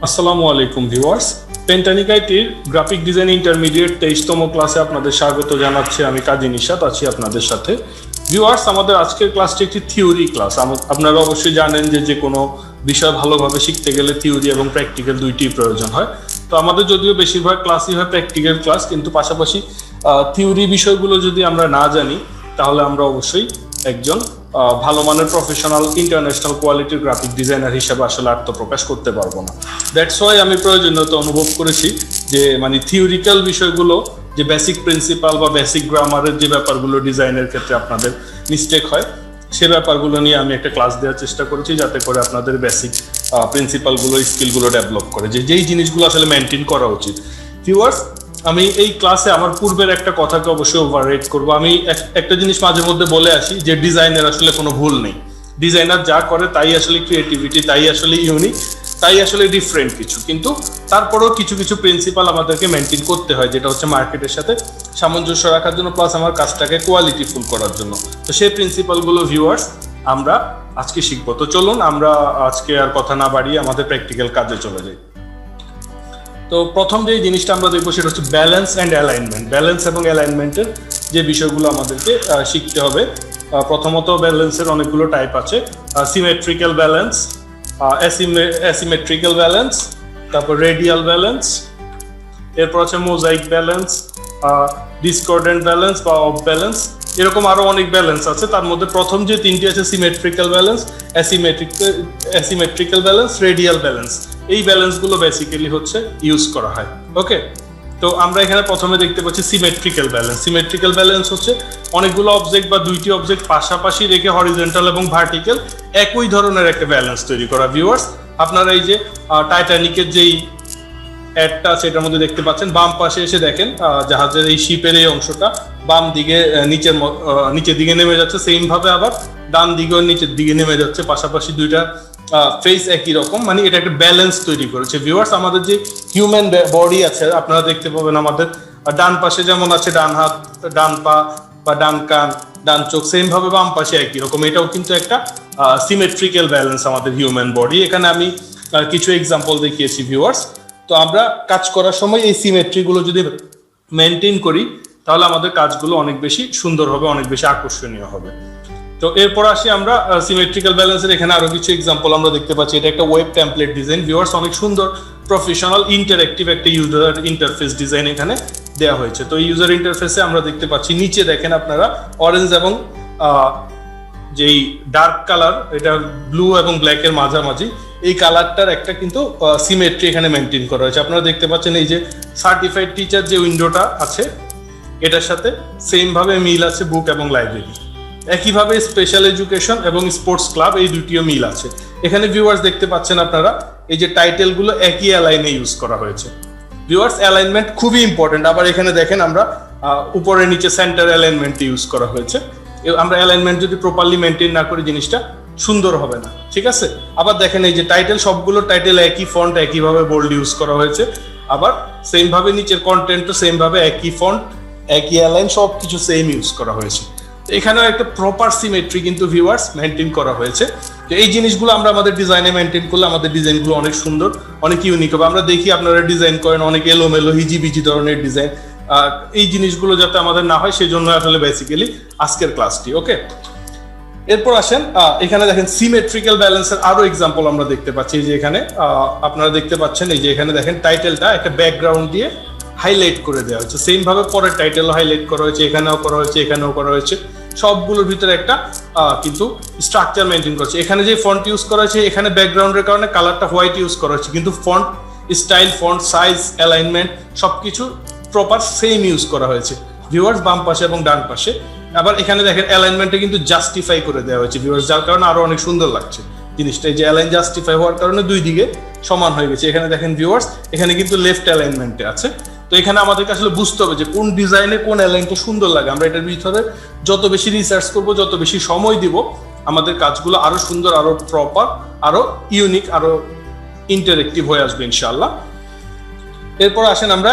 আসসালামু আলাইকুম viewers, পেন্টানিকাইটির graphic design intermediate 23তম ক্লাসে আপনাদের স্বাগত জানাচ্ছি। আমি কাজী নিশাত আছি আপনাদের সাথে। ভিউয়ার্স, আমাদের আজকের ক্লাসটি একটি থিওরি ক্লাস। আপনারা অবশ্যই জানেন যে কোনো বিষয় ভালোভাবে শিখতে গেলে থিওরি এবং প্র্যাকটিক্যাল দুইটি প্রয়োজন হয়। তো আমাদের যদিও বেশিরভাগ ক্লাসই হয় প্র্যাকটিক্যাল ক্লাস, কিন্তু পাশাপাশি থিওরি বিষয়গুলো যদি আমরা না জানি তাহলে আমরা অবশ্যই একজন ভালো মানের প্রফেশনাল ইন্টারন্যাশনাল কোয়ালিটির গ্রাফিক ডিজাইনার হিসেবে আসলে আত্মপ্রকাশ করতে পারবো না। দ্যাটস ওয়াই আমি প্রয়োজনীয়তা অনুভব করেছি যে থিওরিক্যাল বিষয়গুলো, যে বেসিক প্রিন্সিপাল বা বেসিক গ্রামারের যে ব্যাপারগুলো ডিজাইনের ক্ষেত্রে আপনাদের মিস্টেক হয়, সে ব্যাপারগুলো নিয়ে আমি একটা ক্লাস দেওয়ার চেষ্টা করেছি, যাতে করে আপনাদের বেসিক প্রিন্সিপালগুলো, স্কিলগুলো ডেভেলপ করে, যেই জিনিসগুলো আসলে মেনটেন করা উচিত। ভিউয়ার্স, আমি এই ক্লাসে আমার পূর্বের একটা কথাকে অবশ্যই ওভাররেট করবো। আমি একটা জিনিস মাঝে মধ্যে বলে আসি যে ডিজাইনের আসলে কোনো ভুল নেই। ডিজাইনার যা করে তাই আসলে ক্রিয়েটিভিটি, তাই আসলে ইউনিক, তাই আসলে ডিফারেন্ট কিছু। কিন্তু তারপরেও কিছু কিছু প্রিন্সিপাল আমাদেরকে মেনটেন করতে হয়, যেটা হচ্ছে মার্কেটের সাথে সামঞ্জস্য রাখার জন্য, প্লাস আমার কাজটাকে কোয়ালিটিফুল করার জন্য। তো সেই প্রিন্সিপালগুলো ভিউয়ার্স আমরা আজকে শিখবো। তো চলুন আমরা আজকে আর কথা না বাড়িয়ে আমাদের প্র্যাকটিক্যাল কাজে চলে যাই। তো প্রথম যে জিনিসটা আমরা দেখবো সেটা হচ্ছে ব্যালেন্স অ্যান্ড অ্যালাইনমেন্ট। ব্যালেন্স এবং অ্যালাইনমেন্টের যে বিষয়গুলো আমাদেরকে শিখতে হবে। প্রথমত ব্যালেন্সের অনেকগুলো টাইপ আছে: সিমেট্রিক্যাল ব্যালেন্স, অ্যাসিমেট্রিক্যাল ব্যালেন্স, তারপর রেডিয়াল ব্যালেন্স, এরপর আছে মোজাইক ব্যালেন্স, ডিসকর্ডেন্ট ব্যালেন্স বা অফ ব্যালেন্স। এরকম আরো অনেক ব্যালেন্স আছে। তার মধ্যে প্রথম যে তিনটি আছে symmetrical balance, asymmetrical balance, radial balance. এই ব্যালেন্সগুলো বেসিক্যালি হচ্ছে ইউজ করা হয়। ওকে, তো আমরা এখানে প্রথমে দেখতে পাচ্ছি সিমেট্রিক্যাল ব্যালেন্স। সিমেট্রিক্যাল ব্যালেন্স হচ্ছে অনেকগুলো অবজেক্ট বা দুইটি অবজেক্ট পাশাপাশি রেখে হরিজন্টাল এবং ভার্টিক্যাল একই ধরনের একটা ব্যালেন্স তৈরি করা। ভিউয়ার্স, আপনারা এই যে টাইটানিকের যেই অ্যাডটা আছে এটার মধ্যে দেখতে পাচ্ছেন, বাম পাশে এসে দেখেন জাহাজের এই শিপের এই অংশটা বাম দিকে নিচের দিকে নেমে যাচ্ছে, সেম ভাবে আবার ডান দিকেও নিচের দিকে নেমে যাচ্ছে, পাশাপাশি দুইটা ফেস একই রকম। এটা একটা ব্যালেন্স তৈরি করেছে। ভিউয়ার্স, আমাদের যে হিউম্যান বডি আছে আপনারা দেখতে পাবেন, আমাদের ডান পাশে যেমন আছে ডান হাত, ডান পা বা ডান কান, ডান চোখ, সেম ভাবে বাম পাশে একই রকম। এটাও কিন্তু একটা সিমেট্রিক্যাল ব্যালেন্স আমাদের হিউম্যান বডি। এখানে আমি কিছু এক্সাম্পল দেখিয়েছি ভিউয়ার্স। তো আমরা কাজ করার সময় এই সিমেট্রিগুলো যদি মেনটেন করি তাহলে আমাদের কাজগুলো অনেক বেশি সুন্দর হবে, অনেক বেশি আকর্ষণীয় হবে। তো এরপর আসি আমরা সিমেট্রিক্যাল ব্যালেন্সের এখানে আরো কিছু এক্সাম্পল আমরা দেখতে পাচ্ছি। এটা একটা ওয়েব টেমপ্লেট ডিজাইন। ভিউয়ার্স, অনেক সুন্দর প্রফেশনাল ইন্টারঅ্যাক্টিভ একটা ইউজার ইন্টারফেস ডিজাইন এখানে দেওয়া হয়েছে। তো এই ইউজার ইন্টারফেসে আমরা দেখতে পাচ্ছি নিচে দেখেন আপনারা অরেঞ্জ এবং যেই ডার্ক কালার, এটা ব্লু এবং ব্ল্যাকের মাঝামাঝি, এই কালারটার একটা কিন্তু সিমেট্রি এখানে মেনটেন করা হয়েছে। আপনারা দেখতে পাচ্ছেন এই যে সার্টিফাইড টিচার যে উইন্ডোটা আছে এটার সাথে সেম ভাবে মিল আছে বুক এবং লাইব্রেরি। একইভাবে স্পেশাল এডুকেশন এবং স্পোর্টস ক্লাব, এই দুটিও মিল আছে। এখানে ভিউয়ার্স দেখতে পাচ্ছেন আপনারা এই যে টাইটেলগুলো একই অ্যালাইনে ইউজ করা হয়েছে। ভিউয়ার্স, অ্যালাইনমেন্ট খুবই ইম্পর্টেন্ট। আবার এখানে দেখেন আমরা উপরে নিচে সেন্টার অ্যালাইনমেন্ট ইউজ করা হয়েছে। আমরা অ্যালাইনমেন্ট যদি প্রপারলি মেনটেন না করি জিনিসটা সুন্দর হবে না, ঠিক আছে? আবার দেখেন এই যে টাইটেল, সবগুলো টাইটেল একই ফন্ট, একইভাবে বোল্ড ইউজ করা হয়েছে। আবার সেম ভাবে নিচের কন্টেন্টও সেম ভাবে একই ফন্ট, একই অ্যালাইন, সবকিছু সেম ইউজ করা হয়েছে। এখানেও একটা প্রপার সিমেট্রি কিন্তু ভিউয়ার্স মেনটেন করা হয়েছে। তো এই জিনিসগুলো আমরা আমাদের ডিজাইনে মেনটেন করলে আমাদের ডিজাইনগুলো অনেক সুন্দর, অনেক ইউনিক হবে। আমরা দেখি আপনারা ডিজাইন করেন অনেক এলোমেলো হিজিবিজি ধরনের ডিজাইন। এই জিনিসগুলো যাতে আমাদের না হয় সেই জন্য আসলে বেসিক্যালি আজকের ক্লাসটি। ওকে, এরপর আসেন এখানে দেখেন সিমেট্রিক্যাল ব্যালেন্সের আরো এক্সাম্পল আমরা দেখতে পাচ্ছি। যে এখানে আপনারা দেখতে পাচ্ছেন এই যে এখানে দেখেন টাইটেলটা একটা ব্যাকগ্রাউন্ড দিয়ে হাইলাইট করে দেওয়া হয়েছে, সেম ভাবে পরের টাইটেল হাইলাইট করা হয়েছে, এখানেও করা হয়েছে, এখানেও করা হয়েছে। সবগুলোর ভিতরে একটা কিন্তু স্ট্রাকচার মেনটেন করছে। এখানে যে ফন্ট ইউজ করা হয়েছে, এখানে ব্যাকগ্রাউন্ডের কারণে কালারটা হোয়াইট ইউজ করা হয়েছে, কিন্তু font style, font size, alignment সবকিছু প্রপার সেম ইউজ করা হয়েছে ভিউয়ার্স, বাম পাশে এবং ডান পাশে। আবার এখানে দেখেন অ্যালাইনমেন্টে কিন্তু জাস্টিফাই করে দেওয়া হয়েছে ভিউয়ার্স, যার কারণে আরো অনেক সুন্দর লাগছে জিনিসটা। এই যে অ্যালাইন জাস্টিফাই হওয়ার কারণে দুই দিকে সমান হয়ে গেছে। এখানে দেখেন ভিউয়ার্স, এখানে কিন্তু লেফট অ্যালাইনমেন্টে আছে। তো এখানে আমাদেরকে আসলে বুঝতে হবে যে কোন ডিজাইনে কোন অ্যালাইনটা সুন্দর লাগে। আমরা এটার ভিতরে যত বেশি রিসার্চ করব, যত বেশি সময় দিব, আমাদের কাজগুলো আরো সুন্দর, আরো প্রপার, আরো ইউনিক, আরো ইন্টারেক্টিভ হয়ে আসবে ইনশাআল্লাহ। এরপর আসেন আমরা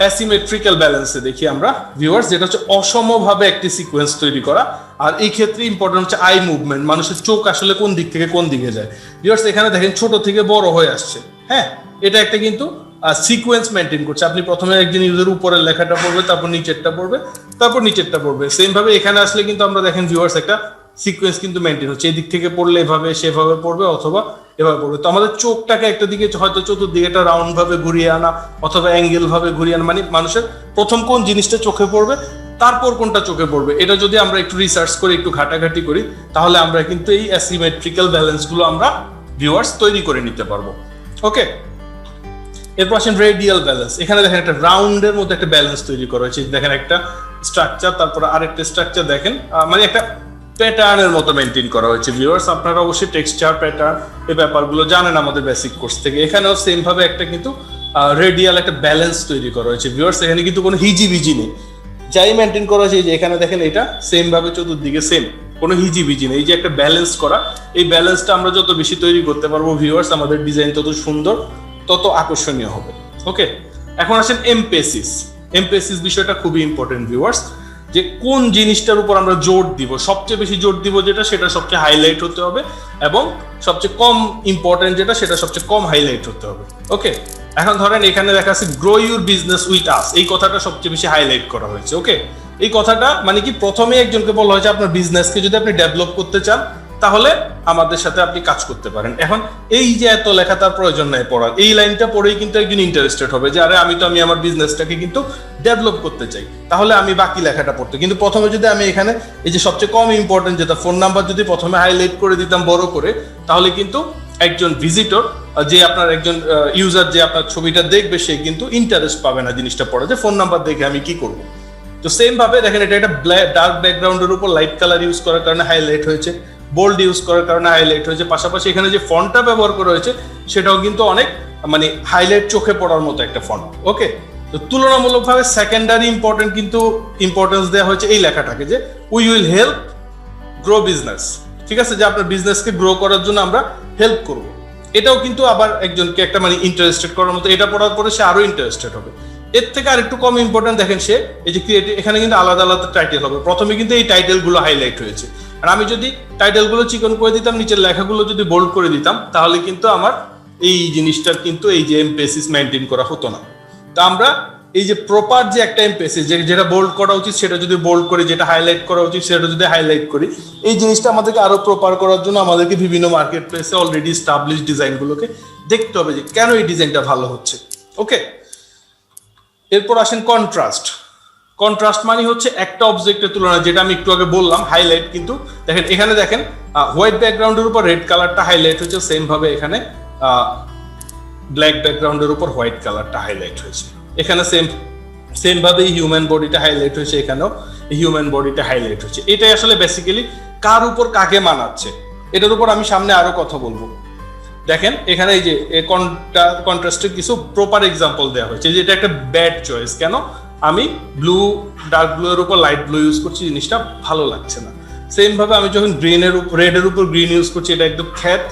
অ্যাসিমেট্রিক্যাল ব্যালেন্সে দেখি আমরা ভিউয়ার্স, যেটা হচ্ছে অসমভাবে একটি সিকোয়েন্স তৈরি করা। আর এই ক্ষেত্রে ইম্পর্টেন্ট হচ্ছে আই মুভমেন্ট, মানুষের চোখ আসলে কোন দিক থেকে কোন দিকে যায়। ভিউয়ার্স, এখানে দেখেন ছোট থেকে বড় হয়ে আসছে, হ্যাঁ, এটা একটা কিন্তু সিকোয়েন্স মেনটেন করছে। আপনি প্রথমে একজন ইউজার উপরের লেখাটা পড়বে, তারপর নিচেরটা পড়বে, তারপর নিচেরটা পড়বে। সেম ভাবে এখানে আসলে কিন্তু আমরা দেখেন ভিউয়ার্স একটা সিকোয়েন্স কিন্তু মেনটেন হচ্ছে। এই দিক থেকে পড়লে এভাবে সেভাবে পড়বে অথবা এভাবে পড়বে। তো আমাদের চোখটাকে একটা দিকে হয়তো চতুর্দিকে একটা রাউন্ড ভাবে ঘুরিয়ে আনা অথবা অ্যাঙ্গেল ভাবে ঘুরিয়ে আনা, মানে মানুষের প্রথম কোন জিনিসটা চোখে পড়বে তারপর কোনটা চোখে পড়বে, এটা যদি আমরা একটু রিসার্চ করি, একটু ঘাটাঘাটি করি, তাহলে আমরা কিন্তু এই অ্যাসিমেট্রিক্যাল ব্যালেন্স গুলো আমরা ভিউয়ার্স তৈরি করে নিতে পারবো। ওকে, এরপর আসেন রেডিয়াল ব্যালেন্স। এখানে দেখেন একটা রাউন্ডের মধ্যে একটা ব্যালেন্স তৈরি করা হয়েছে। দেখেন একটা স্ট্রাকচার, তারপর আরেকটা স্ট্রাকচার দেখেন, মানে একটা প্যাটার্নের মতো মেনটেন করা হয়েছে। ভিউয়ার্স আপনারা অবশ্যই টেক্সচার প্যাটার্ন এই ব্যাপারগুলো জানেন আমাদের বেসিক কোর্স থেকে। এখানেও সেম ভাবে একটা কিন্তু রেডিয়াল একটা ব্যালেন্স তৈরি করা হয়েছে। ভিউয়ার্স এখানে কিন্তু কোনো হিজিবিজি নেই, যাই মেনটেন করা হয়েছে। যে এখানে দেখেন এটা সেম ভাবে চতুর্দিকে সেম, কোনো হিজিবিজি নেই। এই যে একটা ব্যালেন্স করা, এই ব্যালেন্সটা আমরা যত বেশি তৈরি করতে পারবো ভিউয়ার্স, আমাদের ডিজাইন তত সুন্দর, তত আকর্ষণীয় হবে। ওকে, এখন আসেন এমপেসিস। এমপেসিস বিষয়টা খুবই ইম্পর্টেন্ট ভিউয়ার্স, যে কোন জিনিসটার উপর আমরা জোর দিব, সবচেয়ে বেশি জোর দিব যেটা, সেটা সবচেয়ে হাইলাইট হতে হবে, এবং সবচেয়ে কম ইম্পর্টেন্ট যেটা, সেটা সবচেয়ে কম হাইলাইট হতে হবে। ওকে, এখন ধরেন এখানে দেখা আছে grow your business with us, এই কথাটা সবচেয়ে বেশি হাইলাইট করা হয়েছে। ওকে, এই কথাটা মানে কি, প্রথমে একজনকে বলা হয়েছে আপনার বিজনেসকে যদি আপনি ডেভেলপ করতে চান তাহলে আমাদের সাথে আপনি কাজ করতে পারেন। এখন এই যে এত লেখা তার প্রয়োজন নাই পড়ার, এই লাইনটা পড়েই কিন্তু একজন ইন্টারেস্টেড হবে যে আরে আমি আমার বিজনেসটাকে কিন্তু ডেভেলপ করতে চাই, তাহলে আমি বাকি লেখাটা পড়তে। কিন্তু প্রথমে যদি আমি এখানে এই যে সবচেয়ে কম ইম্পর্টেন্ট যেটা ফোন নাম্বার যদি প্রথমে হাইলাইট করে দিতাম বড় করে, তাহলে কিন্তু একজন ভিজিটর, যে আপনার একজন ইউজার যে আপনার ছবিটা দেখবে, সে কিন্তু ইন্টারেস্ট পাবে না জিনিসটা পড়ে, যে ফোন নাম্বার দেখে আমি কি করব। তো সেম ভাবে দেখেন এটা একটা ডার্ক ব্যাকগ্রাউন্ডের উপর লাইট কালার ইউজ করার কারণে হাইলাইট হয়েছে, বোল্ড ইউজ করার কারণে হাইলাইট হয়েছে, পাশাপাশি এখানে যে ফন্টটা ব্যবহার করা হয়েছে সেটাও কিন্তু অনেক মানে হাইলাইট, চোখে পড়ার মতো একটা ফন্ট। ওকে, তো তুলনামূলকভাবে সেকেন্ডারি ইম্পর্টেন্ট কিন্তু ইম্পর্টেন্স দেওয়া হয়েছে এই লেখাটাকে, যে we will help grow business. ঠিক আছে, যে আপনার বিজনেসকে গ্রো করার জন্য আমরা হেল্প করব। এটাও কিন্তু আবার একজনকে একটা মানে ইন্টারেস্টেড করার মতো, এটা পড়ার পরে সে আরো ইন্টারেস্টেড হবে। এর থেকে আর একটু কম ইম্পর্টেন্ট দেখেন সে এই যে ক্রিয়েটিভ, এখানে কিন্তু আলাদা আলাদা টাইটেল হবে। প্রথমে কিন্তু এই টাইটেল গুলো হাইলাইট হয়েছে, আর আমি যদি টাইটেল গুলো চিকন করে দিতাম, নিচের লেখাগুলো যদি বোল্ড করে দিতাম, তাহলে কিন্তু আমার এই জিনিসটার কিন্তু এই যে এমপেসিস মেনটেন করা হতো না। তো আমরা এই যে প্রপার যে একটা এমপেসিস, যেটা বোল্ড করা উচিত সেটা যদি বোল্ড করি, যেটা হাইলাইট করা উচিত সেটা যদি হাইলাইট করি, এই জিনিসটা আমাদেরকে আরো প্রপার করার জন্য আমাদেরকে বিভিন্ন মার্কেট প্লেসে অলরেডি এস্টাবলিশ ডিজাইনগুলোকে দেখতে হবে যে কেন এই ডিজাইনটা ভালো হচ্ছে। ওকে, এরপর আসেন কন্ট্রাস্ট। কন্ট্রাস্ট মানে হচ্ছে একটা অবজেক্টের তুলনায়, যেটা আমি একটু আগে বললাম হাইলাইট, কিন্তু দেখেন এখানে দেখেন হোয়াইট ব্যাকগ্রাউন্ডের উপর রেড কালারটা হাইলাইট হয়েছে, সেম ভাবে এখানে ব্ল্যাক ব্যাকগ্রাউন্ডের উপর হোয়াইট কালারটা হাইলাইট হয়েছে। এখানে সেম ভাবে হিউম্যান বডিটা হাইলাইট হয়েছে, এখানেও হিউম্যান বডিটা হাইলাইট হয়েছে। এটাই আসলে বেসিক্যালি কার উপর কাকে মানাচ্ছে, এটার উপর আমি সামনে আরো কথা বলবো। দেখেন এখানে এই যে কন্ট্রাস্টের কিছু প্রপার এক্সাম্পল দেওয়া হয়েছে, যে এটা একটা ব্যাড চয়েস, কেন আমি ব্লু, ডার্ক ব্লু এর উপর লাইট ব্লু ইউজ করছি, জিনিসটা ভালো লাগছে না। সেম ভাবে আমি যখন গ্রিনের উপর, রেড এর উপর গ্রিন ইউজ করছি, এটা একদম খ্যাত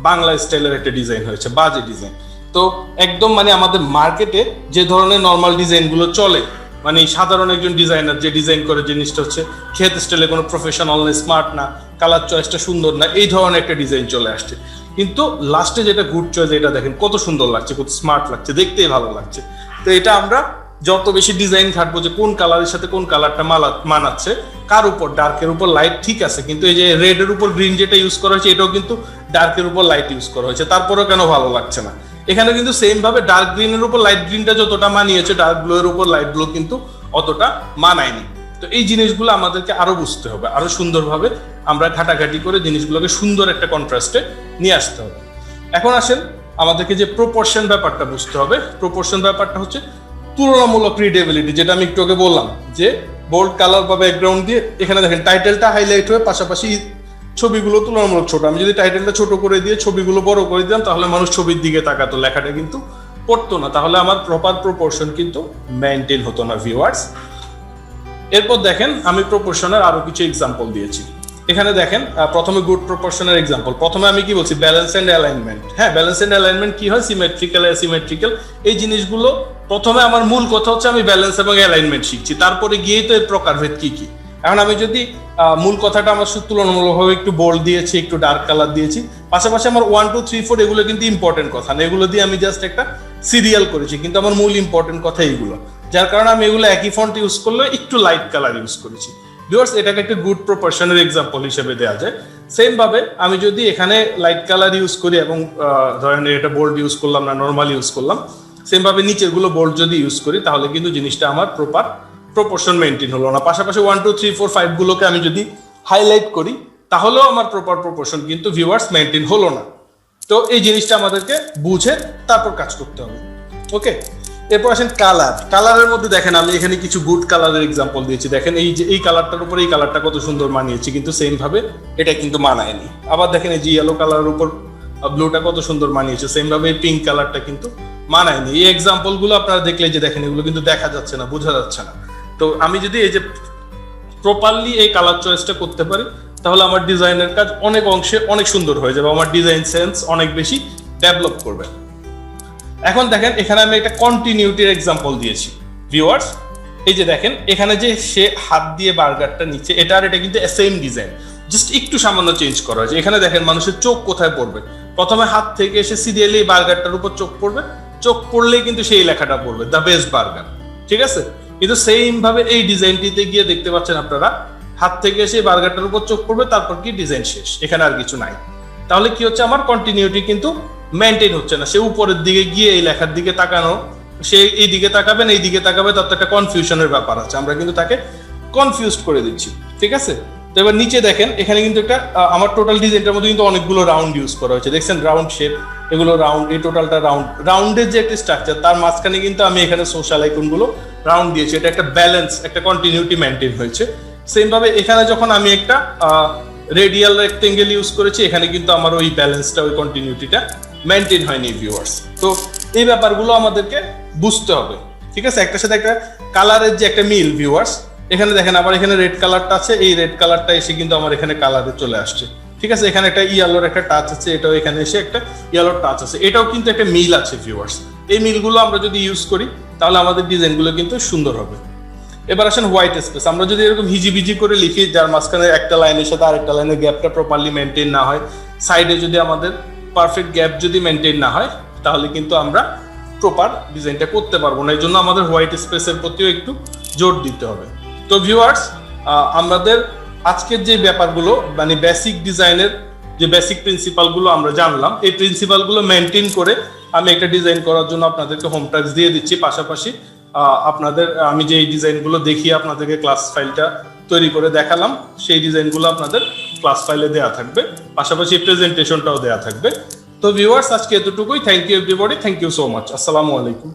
বাংলা স্টাইলের একটা ডিজাইন হয়েছে, বাজে ডিজাইন। তো একদম মানে আমাদের মার্কেটে যে ধরনের নর্মাল ডিজাইন গুলো চলে, মানে সাধারণ একজন ডিজাইনার যে ডিজাইন করে জিনিসটা হচ্ছে খ্যাত স্টাইলে, কোনো প্রফেশনাল না, স্মার্ট না, কালার চয়েসটা সুন্দর না, এই ধরনের একটা ডিজাইন চলে আসছে। কিন্তু লাস্টে যেটা গুড চয়েস, এটা দেখেন কত সুন্দর লাগছে, কত স্মার্ট লাগছে, দেখতেই ভালো লাগছে। তো এটা আমরা যত বেশি ডিজাইন ঘাটবো যে কোন কালারের সাথে কোন কালারটা মানাচ্ছে, কার উপর, ডার্কের উপর লাইট ঠিক আছে, কিন্তু এই যে রেড এর উপর গ্রিন যেটা ইউজ করা হয়েছে, এটাও কিন্তু ডার্কের উপর লাইট ইউজ করা হয়েছে, তারপরেও কেন ভালো লাগছে না। এখানে কিন্তু সেম ভাবে ডার্ক গ্রিনের উপর লাইট গ্রিনটা যতটা মানিয়েছে, ডার্ক ব্লু এর উপর লাইট ব্লু কিন্তু অতটা মানায়নি। তো এই জিনিসগুলো আমাদেরকে আরো বুঝতে হবে, আরো সুন্দরভাবে আমরা ঘাটাঘাটি করে জিনিসগুলোকে সুন্দর একটা কন্ট্রাস্টে নিয়ে আসতে হবে। এখন আসেন আমাদেরকে যে প্রপোর্শন ব্যাপারটা বুঝতে হবে। প্রপোর্শন ব্যাপারটা হচ্ছে তুলনামূলক রিডেবিলিটি, যেটা আমি একটু আগে বললাম, যে বোল্ড কালার বা ব্যাকগ্রাউন্ড দিয়ে এখানে দেখেন টাইটেলটা হাইলাইট হয়ে পাশাপাশি ছবিগুলো তুলনামূলক ছোট। আমি যদি টাইটেলটা ছোট করে দিয়ে ছবিগুলো বড় করে দিতাম, তাহলে মানুষ ছবির দিকে তাকাতো, লেখাটা কিন্তু পড়তো না, তাহলে আমার প্রপার প্রপোর্শন কিন্তু মেইনটেইন হতো না ভিউয়ার্স। এরপর দেখেন আমি প্রপোর্শনের আরো কিছু এক্সাম্পল দিয়েছি। এখানে দেখেন প্রথমে গুড প্রপোর্শনের এক্সাম্পল। প্রথমে আমি কি বলছি, ব্যালেন্স এন্ড অ্যালাইনমেন্ট। হ্যাঁ, ব্যালেন্স এন্ড অ্যালাইনমেন্ট কি হয়, সিমেট্রিক্যাল, অ্যাসিমেট্রিক্যাল, এই জিনিসগুলো প্রথমে আমার মূল কথা হচ্ছে আমি ব্যালেন্স এবং অ্যালাইনমেন্ট শিখছি, তারপরে গিয়েই তো এর প্রকারভেদ কি কি। এখন আমি যদি মূল কথাটা আমার তুলনামূলকভাবে একটু বোল্ড দিয়েছি, একটু ডার্ক কালার দিয়েছি, পাশাপাশি আমার 1 2 3 4 এগুলো কিন্তু ইম্পর্টেন্ট কথা না, এগুলো দিয়ে আমি জাস্ট একটা সিরিয়াল করেছি, কিন্তু আমার মূল ইম্পর্টেন্ট কথা এইগুলো, যার কারণে আমি এগুলো একই ফন্ট ইউজ করলে একটু লাইট কালার ইউজ করেছি। ভিউয়ার্স, এটাকে একটা গুড প্রপোর্শনের এক্সাম্পল হিসেবে দেওয়া যায়। সেম ভাবে আমি যদি এখানে লাইট কালার ইউজ করি এবং ধরেন এটা বোল্ড ইউজ করলাম না, নর্মাল ইউজ করলাম, সেম ভাবে নিচের গুলো বোল্ড যদি ইউজ করি তাহলে কিন্তু জিনিসটা আমার প্রপার প্রপোর্শন মেনটেন হলো না। পাশাপাশি 1 2 3 4 5 গুলোকে আমি যদি হাইলাইট করি তাহলেও আমার প্রপার প্রপোর্শন কিন্তু ভিউয়ার্স মেনটেন হলো না। তো এই জিনিসটা আমাদেরকে বুঝে তারপর কাজ করতে হবে। ওকে, এরপর আসেন কালার। কালারের মধ্যে দেখেন আমি এখানে কিছু গুড কালারের এক্সাম্পল দিয়েছি। দেখেন এই যে এই কালারটার উপর এই কালারটা কত সুন্দর মানিয়েছে, কিন্তু সেম ভাবে এটা কিন্তু মানায়নি। আবার দেখেন এই যে ইয়েলো কালারের উপর ব্লুটা কত সুন্দর মানিয়েছে, সেম ভাবে এই পিঙ্ক কালারটা কিন্তু মানায়নি। এই এক্সাম্পল গুলো আপনারা দেখলে যে দেখেন এগুলো কিন্তু দেখা যাচ্ছে না, বোঝা যাচ্ছে না। তো আমি যদি এই যে প্রপারলি এই কালার চয়েসটা করতে পারি তাহলে আমার ডিজাইনের কাজ অনেক অংশে অনেক সুন্দর হয়ে যাবে, আমার ডিজাইন সেন্স অনেক বেশি ডেভেলপ করবে। এখন দেখেন এখানে আমি একটা কন্টিনিউটির এক্সাম্পল দিয়েছি ভিউয়ার্স। এই যে দেখেন এখানে যে সে হাত দিয়ে বার্গারটা নিচ্ছে, এটা আর এটা কিন্তু সেম ডিজাইন, জাস্ট একটু সামান্য চেঞ্জ করা হয়েছে। এখানে দেখেন মানুষের চোখ কোথায় পড়বে, প্রথমে হাত থেকে এসে সিরিয়ালি বার্গারটার উপর চোখ পড়বে, চোখ পড়লেই কিন্তু সেই লেখাটা পড়বে দ্য বেস্ট বার্গার, ঠিক আছে? কিন্তু সেম ভাবে এই ডিজাইনটিতে গিয়ে দেখতে পাচ্ছেন আপনারা হাত থেকে এসে বার্গারটার উপর চোখ পড়বে, তারপর কি ডিজাইন শেষ, এখানে আর কিছু নাই। তাহলে কি হচ্ছে, আমার কন্টিনিউটি কিন্তু মেনটেন হচ্ছে না। সে উপরের দিকে গিয়ে এই লেখার দিকে তাকানো, সে এই দিকে তাকাবে না এই দিকে তাকাবে, তার তো একটা কনফিউশনের ব্যাপার আছে, আমরা কিন্তু তাকে কনফিউজ করে দিচ্ছি, ঠিক আছে? তো এবার নিচে দেখেন এখানে কিন্তু একটা আমার টোটাল ডিজাইনটার মধ্যে কিন্তু অনেকগুলো রাউন্ড ইউজ করা হয়েছে, দেখছেন রাউন্ড শেপ, এগুলো রাউন্ড, এই টোটালটা রাউন্ড। রাউন্ডের যে একটা স্ট্রাকচার তার মাঝখানে কিন্তু আমি এখানে সোশ্যাল আইকন গুলো রাউন্ড দিয়েছি, এটা একটা ব্যালেন্স, একটা কন্টিনিউটি মেনটেন হয়েছে। সেম ভাবে এখানে যখন আমি একটা রেডিয়াল রেক্টেঙ্গেল ইউজ করেছি, এখানে কিন্তু আমার ওই ব্যালেন্সটা, ওই কন্টিনিউটিটা মেনটেন হয়নি ভিউয়ার্স। তো এই ব্যাপারগুলো আমাদেরকে বুঝতে হবে, ঠিক আছে? একটার সাথে একটা কালারের যে একটা মিল ভিউয়ার্স, এখানে দেখেন আবার এখানে রেড কালারটা আছে, এই রেড কালারটা এসে কিন্তু আমার এখানে কালারে চলে আসছে, ঠিক আছে? এখানে একটা ইয়েলোর একটা টাচ আছে, এটাও এখানে এসে একটা ইয়েলোর টাচ আছে, এটাও কিন্তু একটা মিল আছে ভিউয়ার্স। এই মিলগুলো আমরা যদি ইউজ করি তাহলে আমাদের ডিজাইনগুলো কিন্তু সুন্দর হবে। এবার আসেন হোয়াইট স্পেস। আমরা যদি এরকম হিজিবিজি করে লিখি, যার মাঝখানে একটা লাইনের সাথে আরেকটা লাইনের গ্যাপটা প্রপারলি মেনটেন না হয়, সাইডে যদি আমাদের পারফেক্ট গ্যাপ যদি মেনটেন না হয়, তাহলে কিন্তু আমরা প্রপার ডিজাইনটা করতে পারবো না। এই জন্য আমাদের হোয়াইট স্পেসের প্রতিও একটু জোর দিতে হবে। তো ভিউয়ার্স, আমাদের আজকের যে ব্যাপারগুলো, মানে বেসিক ডিজাইনের যে বেসিক প্রিন্সিপালগুলো আমরা জানলাম, এই প্রিন্সিপালগুলো মেনটেন করে আমি একটা ডিজাইন করার জন্য আপনাদেরকে হোম টাস্ক দিয়ে দিচ্ছি। পাশাপাশি আপনাদের আমি যে এই ডিজাইনগুলো দেখিয়ে আপনাদেরকে ক্লাস ফাইলটা তৈরি করে দেখালাম, সেই ডিজাইনগুলো আপনাদের ক্লাস ফাইলে দেওয়া থাকবে, পাশাপাশি প্রেজেন্টেশনটাও দেওয়া থাকবে। তো ভিউয়ার্স, আজকে এতটুকুই। Thank you everybody, thank you so much. আসসালামু আলাইকুম।